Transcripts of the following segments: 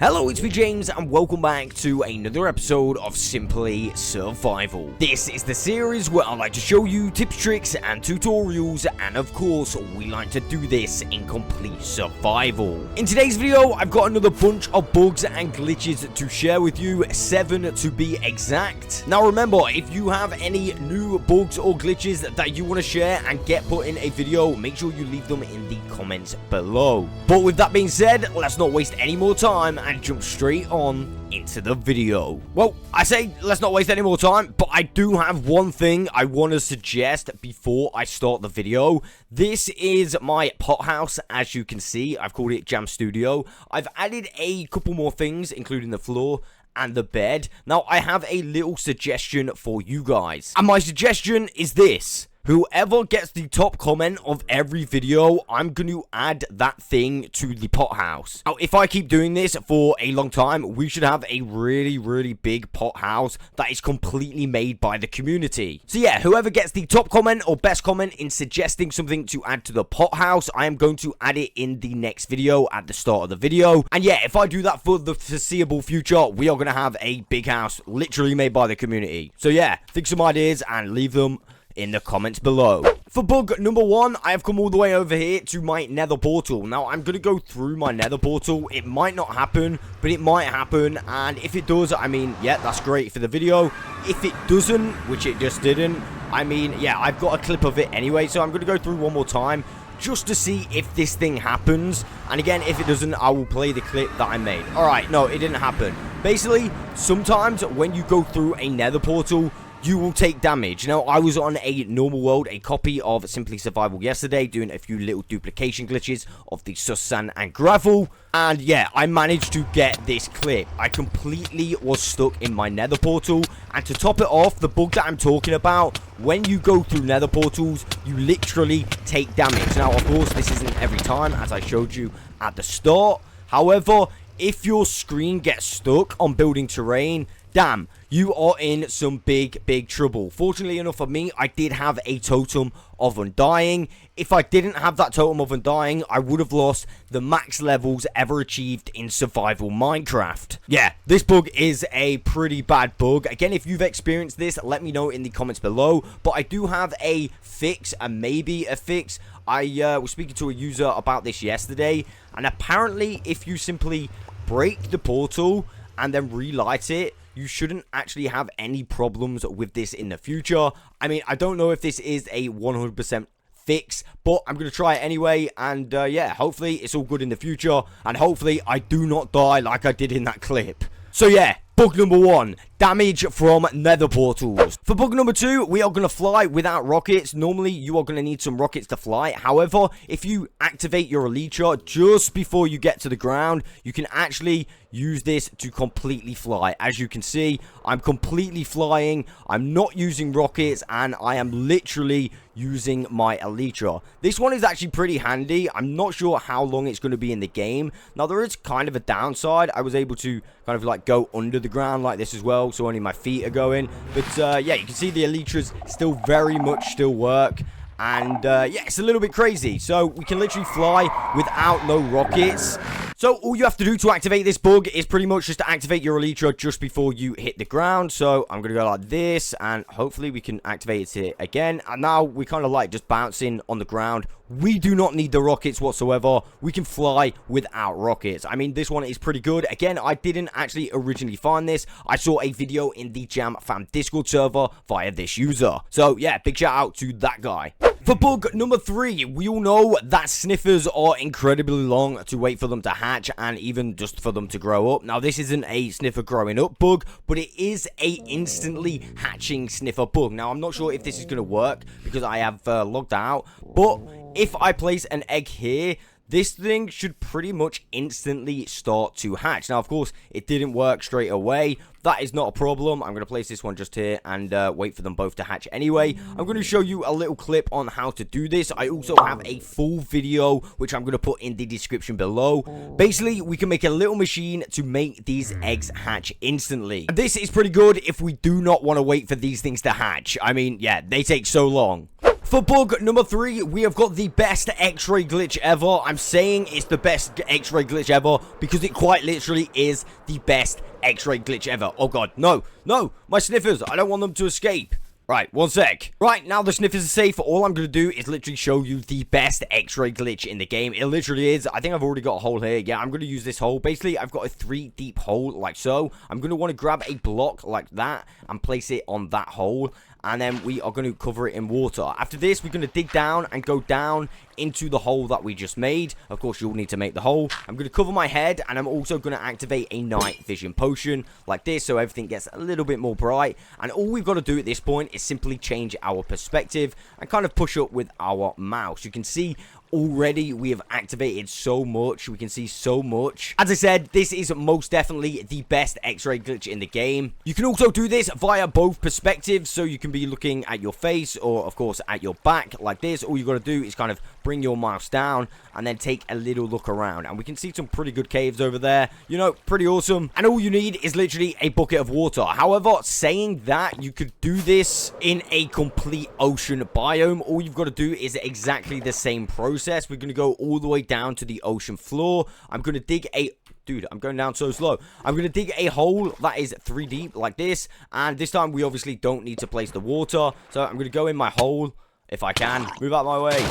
Hello, it's Itsmejames and welcome back to another episode of Simply Survival. This is the series where I like to show you tips, tricks and tutorials, and of course we like to do this in complete survival. In today's video I've got another bunch of bugs and glitches to share with you, 7 to be exact. Now remember, if you have any new bugs or glitches that you want to share and get put in a video, make sure you leave them in the comments below. But with that being said, let's not waste any more time and jump straight on into the video. Well, I say let's not waste any more time, but I do have one thing I want to suggest before I start the video. This is my pot house. As you can see, I've called it Jam Studio. I've added a couple more things, including the floor and the bed. Now, I have a little suggestion for you guys, and my suggestion is this. Whoever gets the top comment of every video, I'm going to add that thing to the pot house. Now, if I keep doing this for a long time, we should have a really big pot house that is completely made by the community. So yeah, whoever gets the top comment or best comment in suggesting something to add to the pot house, I am going to add it in the next video at the start of the video. And yeah, if I do that for the foreseeable future, we are going to have a big house literally made by the community. So yeah, think some ideas and leave them in the comments below. For bug number 1, I have come all the way over here to my nether portal. Now, I'm going to go through my nether portal. It might not happen, but it might happen. And if it does, I mean, yeah, that's great for the video. If it doesn't, which it just didn't, I mean, yeah, I've got a clip of it anyway. So I'm going to go through one more time just to see if this thing happens. And again, if it doesn't, I will play the clip that I made. Alright, no, it didn't happen. Basically, sometimes when you go through a nether portal, you will take damage. Now, I was on a normal world, a copy of Simply Survival yesterday, doing a few little duplication glitches of the sus sand and gravel. And yeah, I managed to get this clip. I completely was stuck in my nether portal. And to top it off, the bug that I'm talking about, when you go through nether portals, you literally take damage. Now, of course, this isn't every time, as I showed you at the start. However, if your screen gets stuck on building terrain, damn, you are in some big trouble. Fortunately enough for me, I did have a totem of undying. If I didn't have that totem of undying, I would have lost the max levels ever achieved in survival Minecraft. Yeah, this bug is a pretty bad bug. Again, if you've experienced this, let me know in the comments below. But I do have a fix, and maybe a fix. I was speaking to a user about this yesterday, and apparently if you simply break the portal and then relight it, you shouldn't actually have any problems with this in the future. I mean, I don't know if this is a 100% fix, but I'm going to try it anyway. And yeah, hopefully it's all good in the future. And hopefully I do not die like I did in that clip. So yeah, bug number 1, damage from nether portals. For bug number 2, we are going to fly without rockets. Normally, you are going to need some rockets to fly. However, if you activate your elytra just before you get to the ground, you can actually use this to completely fly. As you can see, I'm completely flying. I'm not using rockets, and I am literally using my elytra. This one is actually pretty handy. I'm not sure how long it's going to be in the game. Now, there is kind of a downside. I was able to kind of like go under the ground like this as well, so only my feet are going. But yeah, you can see the elytras still very much still work. And yeah, it's a little bit crazy. So we can literally fly without no rockets. So all you have to do to activate this bug is pretty much just to activate your elytra just before you hit the ground. So I'm going to go like this, and hopefully we can activate it again. And now we kind of like just bouncing on the ground. We do not need the rockets whatsoever. We can fly without rockets. I mean, this one is pretty good. Again, I didn't actually originally find this. I saw a video in the Jam Fam Discord server via this user. So yeah, big shout out to that guy. For bug number 3, we all know that sniffers are incredibly long to wait for them to hatch and even just for them to grow up. Now, this isn't a sniffer growing up bug, but it is a instantly hatching sniffer bug. Now, I'm not sure if this is going to work because I have logged out, but if I place an egg here, this thing should pretty much instantly start to hatch. Now, of course, it didn't work straight away. That is not a problem. I'm going to place this one just here and wait for them both to hatch anyway. I'm going to show you a little clip on how to do this. I also have a full video, which I'm going to put in the description below. Basically, we can make a little machine to make these eggs hatch instantly. And this is pretty good if we do not want to wait for these things to hatch. I mean, yeah, they take so long. For bug number 3, we have got the best X-ray glitch ever. I'm saying it's the best X-ray glitch ever because it quite literally is the best X-ray glitch ever. Oh god, no, no, my sniffers, I don't want them to escape. Right, one sec. Right, now the sniffers are safe. All I'm going to do is literally show you the best X-ray glitch in the game. It literally is. I think I've already got a hole here. Yeah, I'm going to use this hole. Basically, I've got a 3 deep hole like so. I'm going to want to grab a block like that and place it on that hole. And then we are going to cover it in water. After this, we're going to dig down and go down into the hole that we just made. Of course, you'll need to make the hole. I'm going to cover my head, and I'm also going to activate a night vision potion like this, so everything gets a little bit more bright. And all we've got to do at this point is simply change our perspective and kind of push up with our mouse. You can see already we have activated so much. We can see so much. As I said, this is most definitely the best X-ray glitch in the game. You can also do this via both perspectives, so you can be looking at your face or of course at your back like this. All you got to do is kind of bring your mouse down and then take a little look around, and we can see some pretty good caves over there, you know, pretty awesome. And all you need is literally a bucket of water. However, saying that, you could do this in a complete ocean biome. All you've got to do is exactly the same process. We're going to go all the way down to the ocean floor. I'm going to dig a... Dude, I'm going down so slow. I'm going to dig a hole that is 3 deep like this. And this time we obviously don't need to place the water. So I'm going to go in my hole if I can. Move out my way.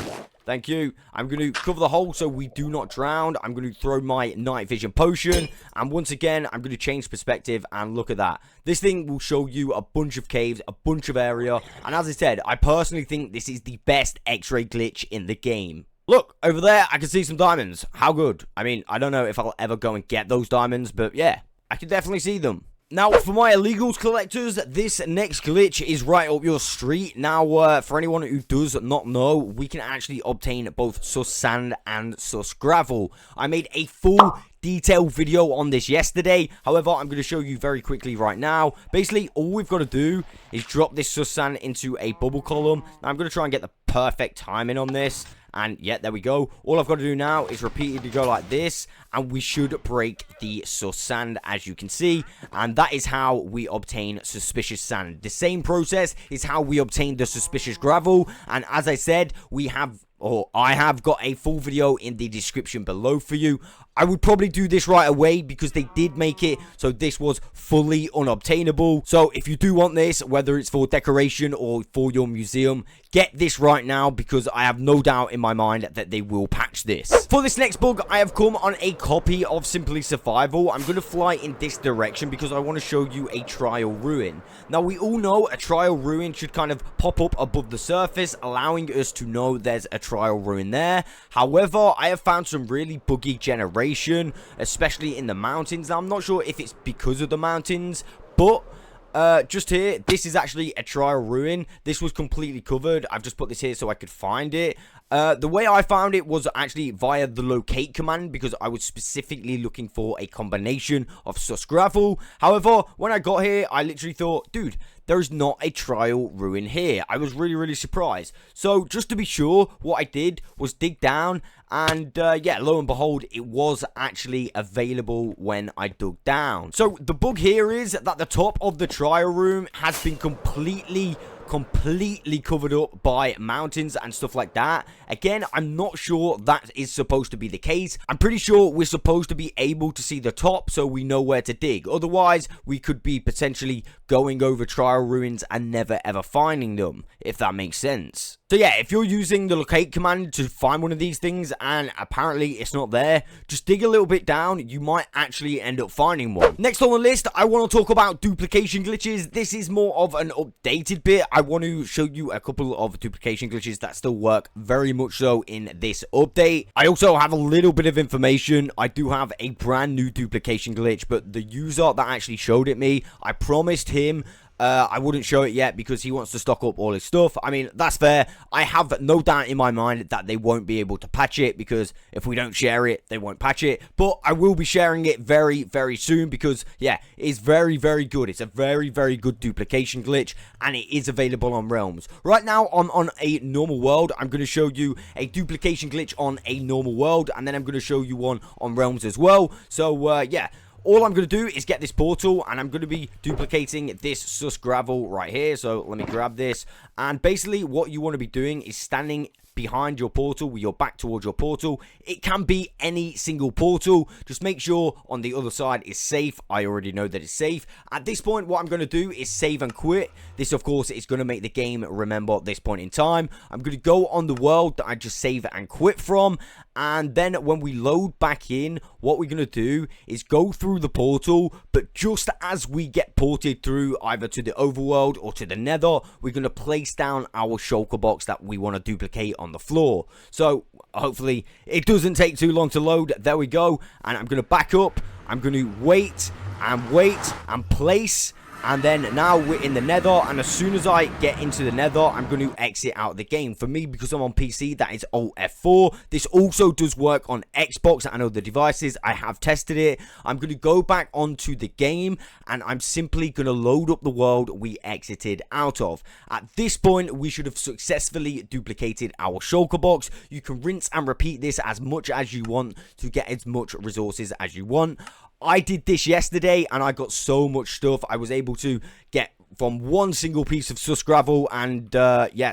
Thank you. I'm going to cover the hole so we do not drown. I'm going to throw my night vision potion. And once again, I'm going to change perspective. And look at that. This thing will show you a bunch of caves, a bunch of area. And as I said, I personally think this is the best X-ray glitch in the game. Look, over there, I can see some diamonds. How good? I mean, I don't know if I'll ever go and get those diamonds, but yeah, I can definitely see them. Now, for my illegals collectors, this next glitch is right up your street. Now, for anyone who does not know, we can actually obtain both sus sand and sus gravel. I made a full detailed video on this yesterday. However, I'm going to show you very quickly right now. Basically, all we've got to do is drop this sus sand into a bubble column. Now, I'm going to try and get the perfect timing on this. And yeah, there we go. All I've got to do now is repeatedly go like this, and we should break the sus sand, as you can see. And that is how we obtain suspicious sand. The same process is how we obtain the suspicious gravel. And as I said, I have got a full video in the description below for you. I would probably do this right away because they did make it so this was fully unobtainable. So if you do want this, whether it's for decoration or for your museum, get this right now because I have no doubt in my mind that they will patch this. For this next bug, I have come on a copy of Simply Survival. I'm going to fly in this direction because I want to show you a trial ruin. Now, we all know a trial ruin should kind of pop up above the surface, allowing us to know there's a trial ruin there. However, I have found some really buggy generation, especially in the mountains. Now, I'm not sure if it's because of the mountains, but just here, this is actually a trial ruin. This was completely covered. I've just put this here so I could find it. The way I found it was actually via the locate command because I was specifically looking for a combination of sus gravel. However, when I got here, I literally thought, dude, there's not a trial ruin here. I was really surprised. So just to be sure, what I did was dig down, and yeah, lo and behold, it was actually available when I dug down. So the bug here is that the top of the trial room has been completely covered up by mountains and stuff like that. Again, I'm not sure that is supposed to be the case. I'm pretty sure we're supposed to be able to see the top so we know where to dig. Otherwise, we could be potentially going over trial ruins and never ever finding them, if that makes sense. So yeah, if you're using the locate command to find one of these things and apparently it's not there, just dig a little bit down, you might actually end up finding one. Next on the list, I want to talk about duplication glitches. This is more of an updated bit. I want to show you a couple of duplication glitches that still work very much so in this update. I also have a little bit of information. I do have a brand new duplication glitch, but the user that actually showed it me, I promised him I wouldn't show it yet because he wants to stock up all his stuff. I mean, that's fair. I have no doubt in my mind that they won't be able to patch it because if we don't share it, they won't patch it. But I will be sharing it very soon because, yeah, it's very good. It's a very good duplication glitch and it is available on Realms. Right now, I'm on a normal world. I'm going to show you a duplication glitch on a normal world and then I'm going to show you one on Realms as well. So, yeah. all I'm going to do is get this portal, and I'm going to be duplicating this sus gravel right here. So let me grab this, and basically what you want to be doing is standing behind your portal with your back towards your portal. It can be any single portal. Just make sure on the other side is safe. I already know that it's safe. At this point, what I'm going to do is save and quit. This, of course, is going to make the game remember this point in time. I'm going to go on the world that I just save and quit from, and then when we load back in, what we're going to do is go through the portal, but just as we get ported through either to the overworld or to the nether, we're going to place down our shulker box that we want to duplicate on the floor. So hopefully it doesn't take too long to load. There we go. And I'm going to back up. I'm going to wait and place. And then now we're in the nether, and as soon as I get into the nether, I'm going to exit out of the game. For me, because I'm on PC, that is Alt F4. This also does work on Xbox and other devices. I have tested it. I'm going to go back onto the game, and I'm simply going to load up the world we exited out of. At this point, we should have successfully duplicated our shulker box. You can rinse and repeat this as much as you want to get as much resources as you want. I did this yesterday, and I got so much stuff. I was able to get from one single piece of sus gravel and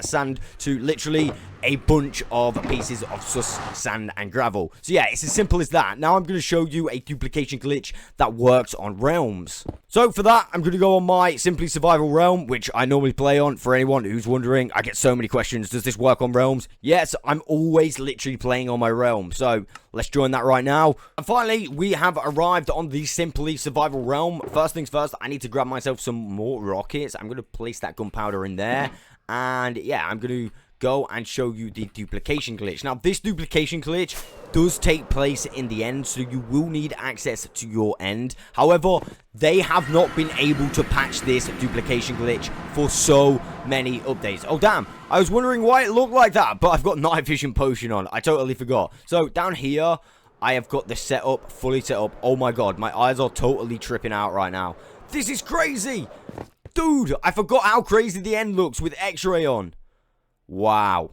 sand to literally a bunch of pieces of sus, sand, and gravel. So yeah, it's as simple as that. Now I'm going to show you a duplication glitch that works on realms. So for that, I'm going to go on my Simply Survival realm, which I normally play on. For anyone who's wondering, I get so many questions. Does this work on realms? Yes, I'm always literally playing on my realm. So let's join that right now. And finally, we have arrived on the Simply Survival realm. First things first, I need to grab myself some more rockets. I'm going to place that gunpowder in there. And yeah, I'm going to go and show you the duplication glitch. Now, this duplication glitch does take place in the end, so you will need access to your end. However, they have not been able to patch this duplication glitch for so many updates. Oh, damn. I was wondering why it looked like that, but I've got night vision potion on. I totally forgot. So, down here, I have got the setup fully set up. Oh, my God. My eyes are totally tripping out right now. This is crazy. Dude, I forgot how crazy the end looks with X-ray on. Wow.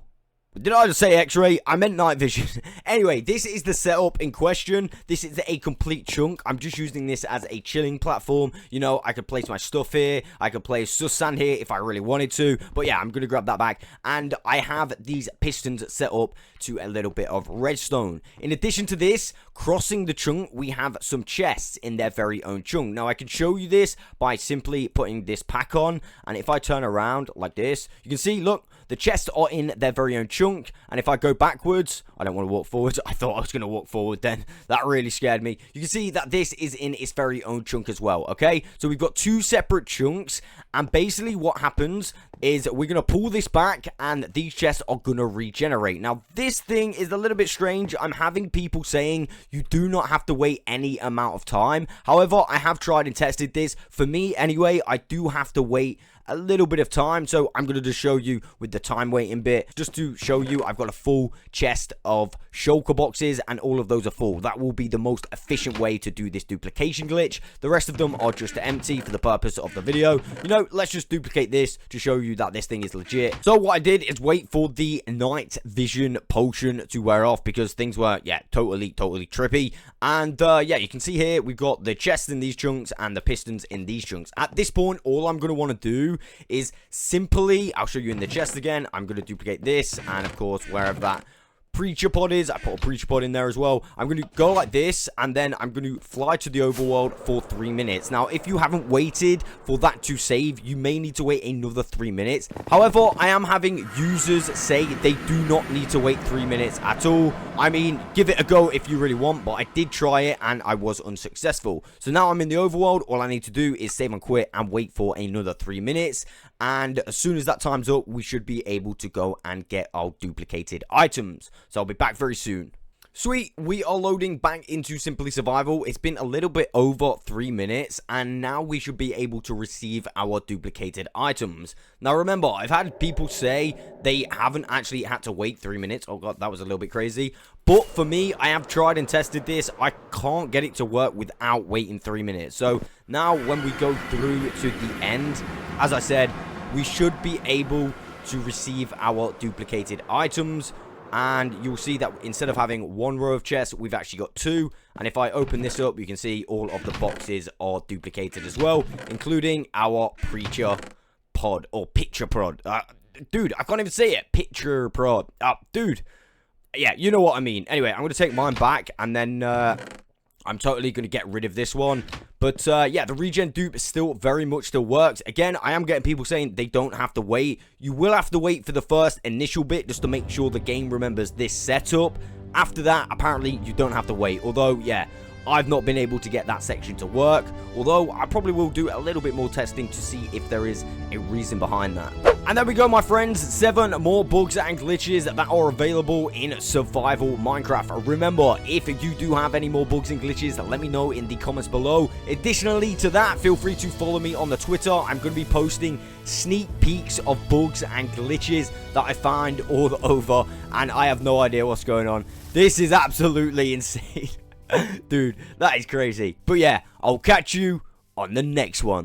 Did I just say X-ray? I meant night vision. Anyway, this is the setup in question. This is a complete chunk. I'm just using this as a chilling platform. You know, I could place my stuff here. I could place sus sand here if I really wanted to. But yeah, I'm going to grab that back. And I have these pistons set up to a little bit of redstone. In addition to this, crossing the chunk, we have some chests in their very own chunk. Now, I can show you this by simply putting this pack on. And if I turn around like this, you can see, look, the chests are in their very own chunk. And if I go backwards, I don't want to walk forwards. I thought I was going to walk forward then. That really scared me. You can see that this is in its very own chunk as well, okay? So we've got two separate chunks. And basically what happens is we're going to pull this back and these chests are going to regenerate. Now, this thing is a little bit strange. I'm having people saying you do not have to wait any amount of time. However, I have tried and tested this. For me, anyway, I do have to wait a little bit of time, so I'm going to just show you with the time waiting bit, just to show you I've got a full chest of shulker boxes and all of those are full. That will be the most efficient way to do this duplication glitch. The rest of them are just empty for the purpose of the video. You know, let's just duplicate this to show you that this thing is legit. So what I did is wait for the night vision potion to wear off because things were, yeah, totally trippy. And yeah, you can see here we've got the chests in these chunks and the pistons in these chunks. At this point, all I'm going to want to do is simply, I'll show you in the chest again, I'm going to duplicate this, and of course, wherever that preacher pod is, I put a preacher pod in there as well. I'm going to go like this, and then I'm going to fly to the overworld for 3 minutes. Now, if you haven't waited for that to save, you may need to wait another 3 minutes. However, I am having users say they do not need to wait 3 minutes at all. I mean, give it a go if you really want, but I did try it, and I was unsuccessful. So now I'm in the overworld. All I need to do is save and quit and wait for another 3 minutes. And as soon as that time's up, we should be able to go and get our duplicated items. So I'll be back very soon. Sweet, we are loading back into Simply Survival. It's been a little bit over 3 minutes, and now we should be able to receive our duplicated items. Now remember, I've had people say they haven't actually had to wait 3 minutes. Oh god, that was a little bit crazy. But for me, I have tried and tested this. I can't get it to work without waiting 3 minutes. So now when we go through to the end, as I said, we should be able to receive our duplicated items. and you'll see that instead of having one row of chests, we've actually got two. And if I open this up, you can see all of the boxes are duplicated as well, including our preacher pod, or picture prod. Dude, I can't even say it. Picture prod. Dude. Yeah, you know what I mean. Anyway, I'm going to take mine back, and then I'm totally going to get rid of this one. But, yeah, the regen dupe still very much still works. Again, I am getting people saying they don't have to wait. You will have to wait for the first initial bit just to make sure the game remembers this setup. After that, apparently, you don't have to wait. Although, yeah, I've not been able to get that section to work. Although, I probably will do a little bit more testing to see if there is a reason behind that. And there we go, my friends. 7 more bugs and glitches that are available in survival Minecraft. Remember, if you do have any more bugs and glitches, let me know in the comments below. Additionally to that, feel free to follow me on the Twitter. I'm going to be posting sneak peeks of bugs and glitches that I find all over, and I have no idea what's going on. This is absolutely insane. Dude, that is crazy. But yeah, I'll catch you on the next one.